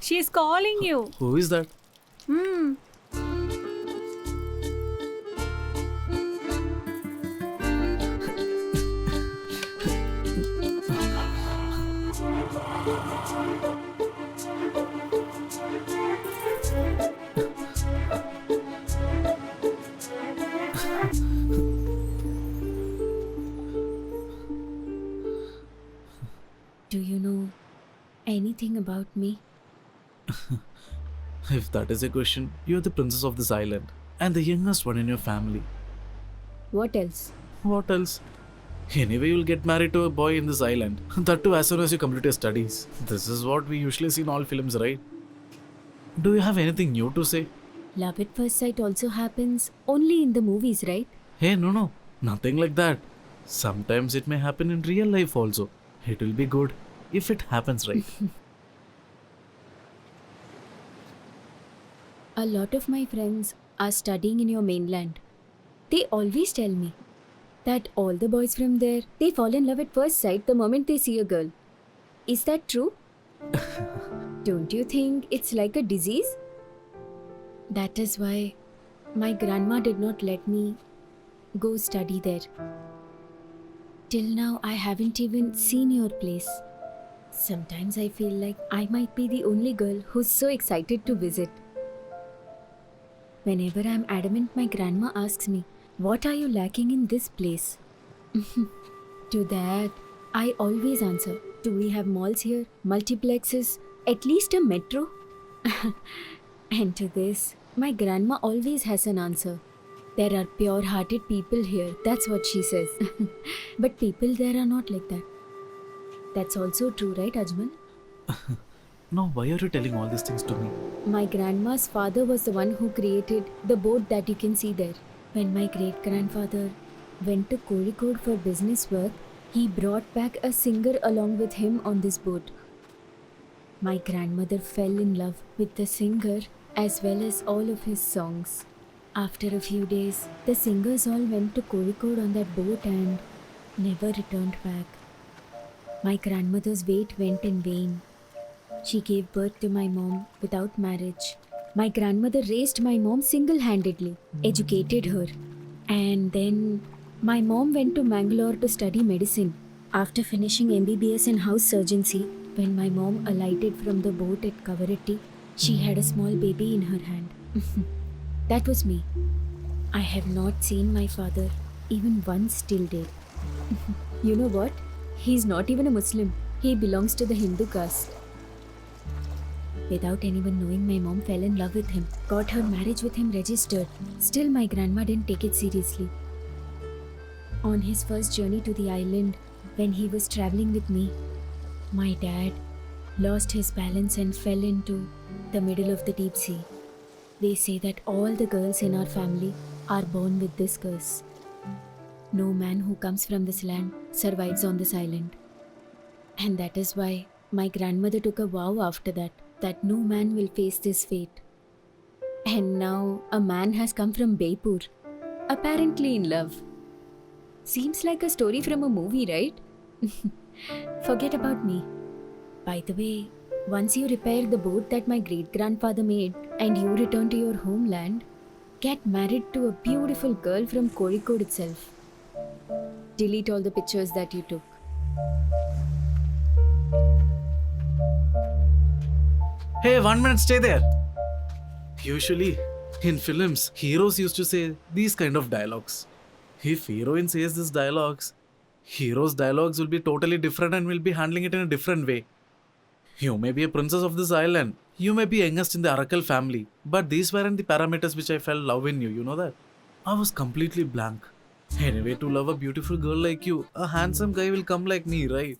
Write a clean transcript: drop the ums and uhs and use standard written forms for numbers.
She's calling you. Who is that? Hmm. Do you know anything about me? If that is a question, you're the princess of this island and the youngest one in your family. What else? What else? Anyway, you'll get married to a boy in this island. That too as soon as you complete your studies. This is what we usually see in all films, right? Do you have anything new to say? Love at first sight also happens only in the movies, right? Hey, no. Nothing like that. Sometimes it may happen in real life also. It will be good if it happens right. A lot of my friends are studying in your mainland. They always tell me that all the boys from there, they fall in love at first sight the moment they see a girl. Is that true? Don't you think it's like a disease? That is why my grandma did not let me go study there. Till now, I haven't even seen your place. Sometimes I feel like I might be the only girl who's so excited to visit. Whenever I'm adamant, my grandma asks me, "What are you lacking in this place?" To that, I always answer, "Do we have malls here, multiplexes, at least a metro?" And to this, my grandma always has an answer. "There are pure hearted people here," that's what she says. But people there are not like that. That's also true, right, Ajmal? Now, why are you telling all these things to me? My grandma's father was the one who created the boat that you can see there. When my great grandfather went to Kozhikode for business work, he brought back a singer along with him on this boat. My grandmother fell in love with the singer as well as all of his songs. After a few days, the singers all went to Kozhikode on that boat and never returned back. My grandmother's wait went in vain. She gave birth to my mom without marriage. My grandmother raised my mom single-handedly, educated her. And then my mom went to Mangalore to study medicine. After finishing MBBS in house surgery, when my mom alighted from the boat at Kavaratti, she had a small baby in her hand. That was me. I have not seen my father even once till date. You know what? He's not even a Muslim. He belongs to the Hindu caste. Without anyone knowing, my mom fell in love with him, got her marriage with him registered. Still, my grandma didn't take it seriously. On his first journey to the island, when he was traveling with me, my dad lost his balance and fell into the middle of the deep sea. They say that all the girls in our family are born with this curse. No man who comes from this land survives on this island. And that is why my grandmother took a vow after that no man will face this fate. And now a man has come from Beipur, apparently in love. Seems like a story from a movie, right? Forget about me. By the way, once you repair the boat that my great-grandfather made and you return to your homeland, get married to a beautiful girl from Kozhikode itself. Delete all the pictures that you took. Hey, 1 minute, stay there. Usually, in films, heroes used to say these kind of dialogues. If heroine says these dialogues, hero's dialogues will be totally different and will be handling it in a different way. You may be a princess of this island. You may be youngest in the Arakal family. But these weren't the parameters which I felt love in you, you know that? I was completely blank. Anyway, to love a beautiful girl like you, a handsome guy will come like me, right?